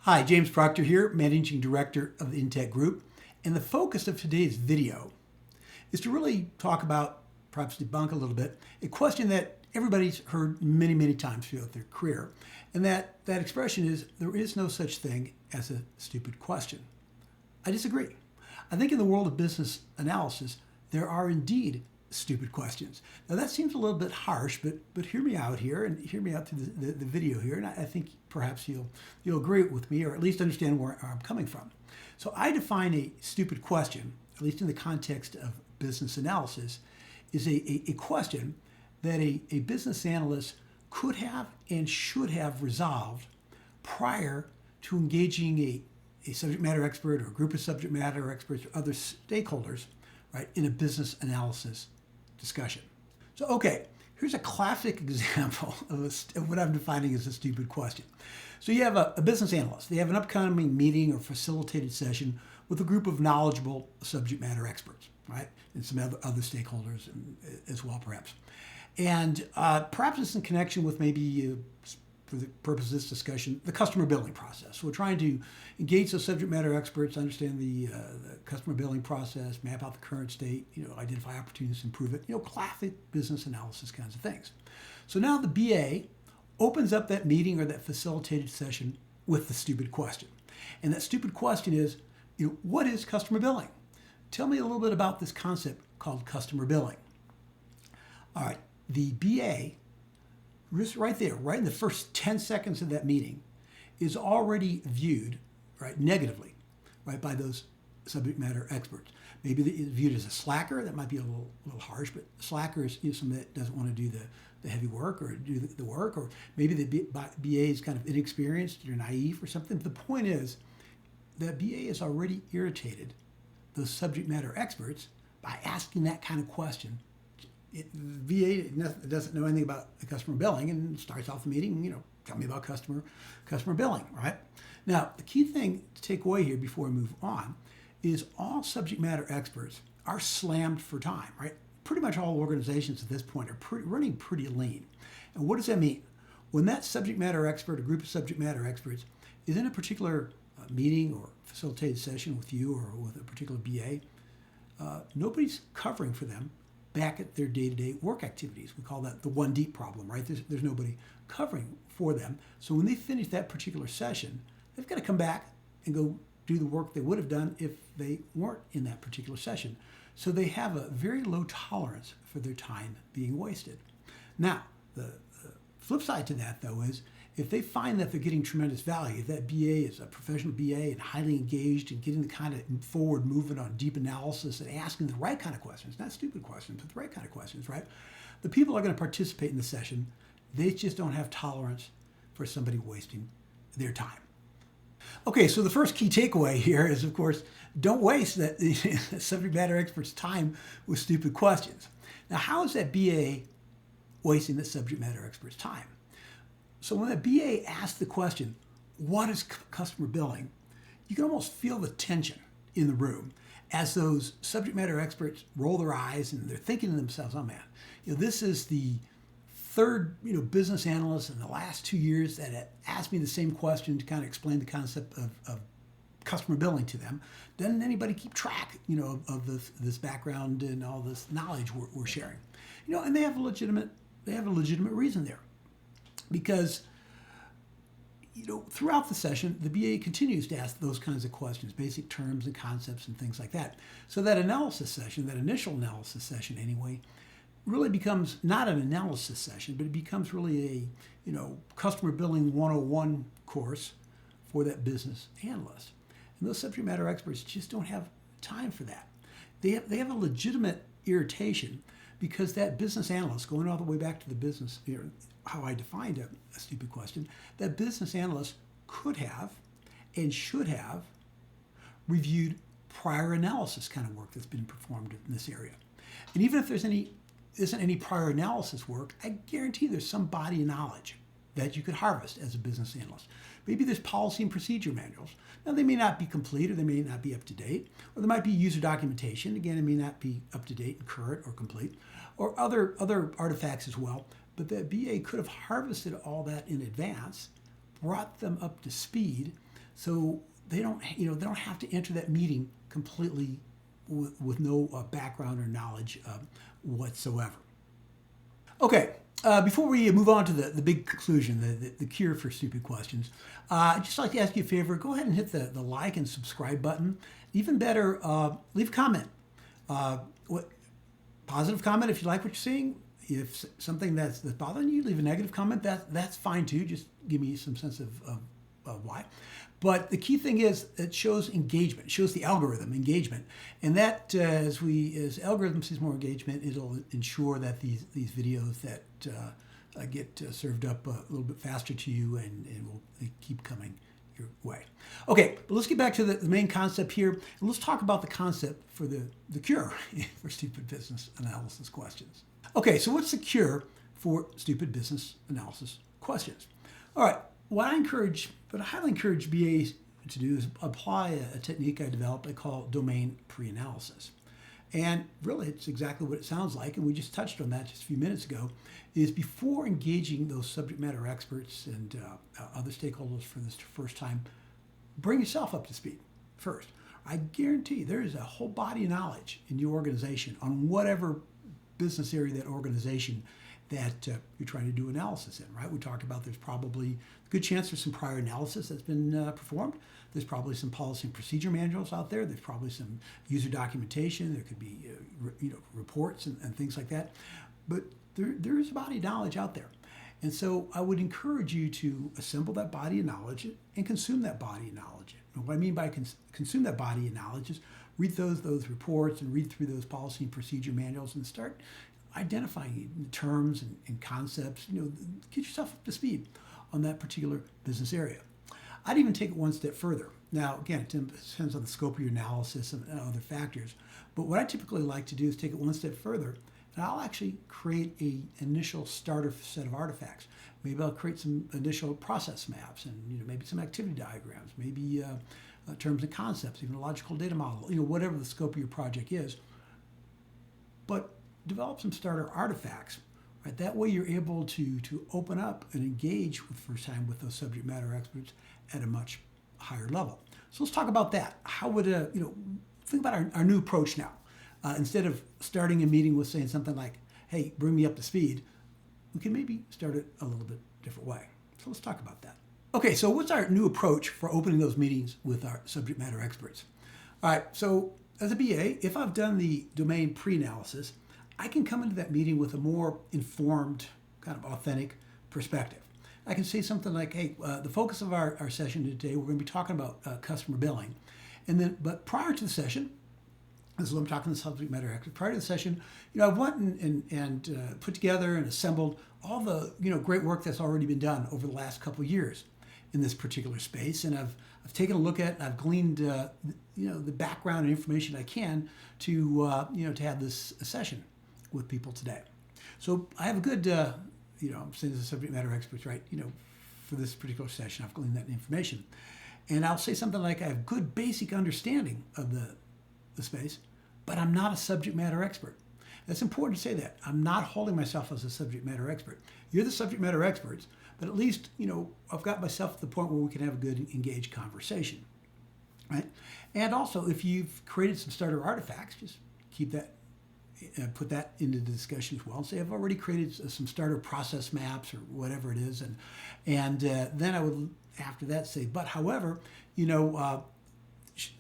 Hi, James Proctor here, Managing Director of the Inteq Group. And the focus of today's video is to really talk about, perhaps debunk a little bit, a question that everybody's heard many, many times throughout their career. And that expression is, there is no such thing as a stupid question. I disagree. I think in the world of business analysis, there are indeed stupid questions. Now that seems a little bit harsh, but hear me out here and hear me out through the video here, and I think perhaps you'll agree with me or at least understand where I'm coming from. So I define a stupid question, at least in the context of business analysis, is a question that a business analyst could have and should have resolved prior to engaging a subject matter expert or a group of subject matter experts or other stakeholders, right, in a business analysis discussion. So, okay, here's a classic example of what I'm defining as a stupid question. So you have a business analyst. They have an upcoming meeting or facilitated session with a group of knowledgeable subject matter experts, right? And some other stakeholders as well, perhaps. And perhaps it's in connection with maybe, for the purpose of this discussion, the customer billing process. So we're trying to engage those subject matter experts, understand the customer billing process, map out the current state, identify opportunities to improve it, classic business analysis kinds of things. So now the BA opens up that meeting or that facilitated session with the stupid question. And that stupid question is, what is customer billing? Tell me a little bit about this concept called customer billing. All right, the BA, just right there, right in the first 10 seconds of that meeting, is already viewed, right, negatively, right, by those subject matter experts. Maybe it's viewed as a slacker. That might be a little harsh, but slacker is somebody that doesn't want to do the heavy work or do the work, or maybe the BA is kind of inexperienced or naive or something. The point is that BA has already irritated those subject matter experts by asking that kind of question. VA doesn't know anything about the customer billing and starts off the meeting, tell me about customer billing, right? Now, the key thing to take away here before we move on is all subject matter experts are slammed for time, right? Pretty much all organizations at this point are running pretty lean. And what does that mean? When that subject matter expert, a group of subject matter experts, is in a particular meeting or facilitated session with you or with a particular BA, nobody's covering for them back at their day-to-day work activities. We call that the one deep problem, right? There's nobody covering for them. So when they finish that particular session, they've got to come back and go do the work they would have done if they weren't in that particular session. So they have a very low tolerance for their time being wasted. Now, the flip side to that, though, is if they find that they're getting tremendous value, if that BA is a professional BA and highly engaged and getting the kind of forward movement on deep analysis and asking the right kind of questions, not stupid questions, but the right kind of questions, right? The people are going to participate in the session. They just don't have tolerance for somebody wasting their time. Okay, so the first key takeaway here is, of course, don't waste that subject matter expert's time with stupid questions. Now, how is that BA wasting the subject matter expert's time? So when the BA asks the question, what is customer billing? You can almost feel the tension in the room as those subject matter experts roll their eyes and they're thinking to themselves, oh man, this is the third business analyst in the last 2 years that had asked me the same question to kind of explain the concept of customer billing to them. Doesn't anybody keep track of this background and all this knowledge we're sharing? And they have a legitimate reason there. Because, throughout the session, the BA continues to ask those kinds of questions, basic terms and concepts and things like that. So that analysis session, that initial analysis session anyway, really becomes not an analysis session, but it becomes really a, customer billing 101 course for that business analyst. And those subject matter experts just don't have time for that. They have a legitimate irritation because that business analyst, going all the way back to the business, how I defined a stupid question, that business analyst could have and should have reviewed prior analysis kind of work that's been performed in this area. And even if isn't any prior analysis work, I guarantee there's some body of knowledge that you could harvest as a business analyst. Maybe there's policy and procedure manuals. Now, they may not be complete or they may not be up to date, or there might be user documentation. Again, it may not be up to date and current or complete, or other artifacts as well. But that BA could have harvested all that in advance, brought them up to speed so they don't have to enter that meeting completely with no background or knowledge whatsoever. Okay, before we move on to the big conclusion, the cure for stupid questions, I'd just like to ask you a favor. Go ahead and hit the like and subscribe button. Even better, leave a comment. Positive comment if you like what you're seeing. If something that's bothering you, leave a negative comment. That's fine too. Just give me some sense of why. But the key thing is it shows engagement. It shows the algorithm engagement, and that as the algorithm sees more engagement, it'll ensure that these videos that get served up a little bit faster to you, and will keep coming your way. Okay, but let's get back to the main concept here, and let's talk about the concept for the cure for stupid business analysis questions. Okay, so what's the cure for stupid business analysis questions? All right, what I highly encourage BAs to do is apply a technique I developed I call domain pre-analysis. And really, it's exactly what it sounds like, and we just touched on that just a few minutes ago, is before engaging those subject matter experts and other stakeholders for this first time, bring yourself up to speed first. I guarantee there is a whole body of knowledge in your organization on whatever business area that organization that you're trying to do analysis in, right? We talked about there's probably a good chance there's some prior analysis that's been performed. There's probably some policy and procedure manuals out there. There's probably some user documentation. There could be reports and things like that. But there is a body of knowledge out there. And so I would encourage you to assemble that body of knowledge and consume that body of knowledge. And what I mean by consume that body of knowledge is read those reports and read through those policy and procedure manuals and start identifying terms and concepts. Get yourself up to speed on that particular business area. I'd even take it one step further. Now, again, it depends on the scope of your analysis and other factors. But what I typically like to do is take it one step further, and I'll actually create an initial starter set of artifacts. Maybe I'll create some initial process maps and maybe some activity diagrams, maybe terms and concepts, even a logical data model, whatever the scope of your project is. But develop some starter artifacts, right? That way you're able to open up and engage for the first time with those subject matter experts at a much higher level. So let's talk about that. How would, think about our new approach now. Instead of starting a meeting with saying something like, hey, bring me up to speed, we can maybe start it a little bit different way. So let's talk about that. Okay, so what's our new approach for opening those meetings with our subject matter experts? All right, so as a BA, if I've done the domain pre-analysis, I can come into that meeting with a more informed, kind of authentic perspective. I can say something like, hey, the focus of our session today, we're going to be talking about customer billing. But prior to the session, this is what I'm talking to the subject matter expert. Prior to the session, I went and put together and assembled all the great work that's already been done over the last couple of years in this particular space, and I've taken a look at and I've gleaned the background and information I can to have this session with people today. So I have a good I'm saying the subject matter experts, right? For this particular session, I've gleaned that information, and I'll say something like, I have good basic understanding of the space, but I'm not a subject matter expert. It's important to say that. I'm not holding myself as a subject matter expert. You're the subject matter experts, but at least, I've got myself to the point where we can have a good, engaged conversation, right? And also, if you've created some starter artifacts, just keep that, put that into the discussion as well. And say, I've already created some starter process maps or whatever it is. And then I would, after that, say, but however,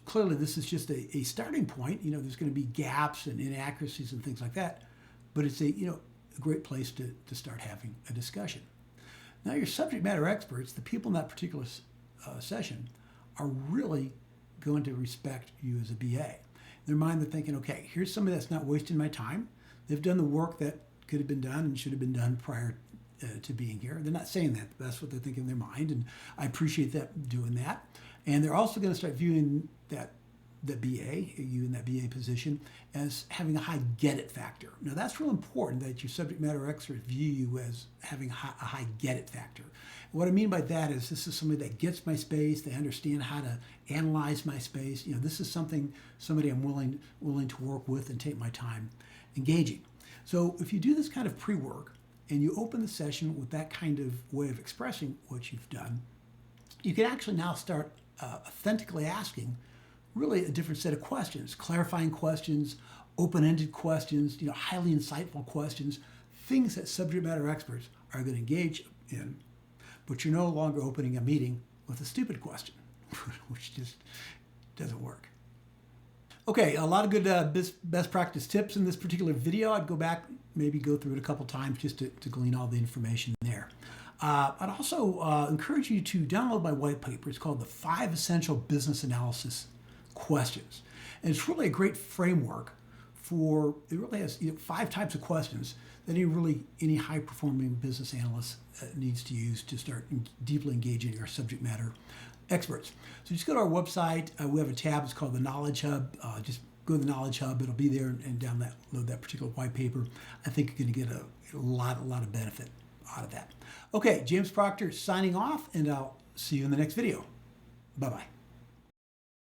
clearly this is just a starting point. There's going to be gaps and inaccuracies and things like that, but it's a great place to start having a discussion. Now, your subject matter experts, the people in that particular session, are really going to respect you as a BA. In their mind, they're thinking, okay, here's somebody that's not wasting my time. They've done the work that could have been done and should have been done prior to being here. They're not saying that, but that's what they're thinking in their mind, and I appreciate that doing that. And they're also going to start viewing the BA, you in that BA position, as having a high get-it factor. Now, that's real important that your subject matter experts view you as having a high get-it factor. What I mean by that is this is somebody that gets my space, they understand how to analyze my space. This is somebody I'm willing to work with and take my time engaging. So if you do this kind of pre-work and you open the session with that kind of way of expressing what you've done, you can actually now start authentically asking really a different set of questions, clarifying questions, open-ended questions, highly insightful questions, things that subject matter experts are going to engage in, but you're no longer opening a meeting with a stupid question, which just doesn't work. Okay, a lot of good best practice tips in this particular video. I'd go back, maybe go through it a couple times just to glean all the information there. I'd also encourage you to download my white paper. It's called the 5 Essential Business Analysis Questions. And it's really a great framework for, it really has 5 types of questions that any high-performing business analyst needs to use to start deeply engaging our subject matter experts. So just go to our website. We have a tab. It's called the Knowledge Hub. Just go to the Knowledge Hub. It'll be there, and download that particular white paper. I think you're going to get a lot of benefit out of that. Okay, James Proctor signing off, and I'll see you in the next video. Bye-bye.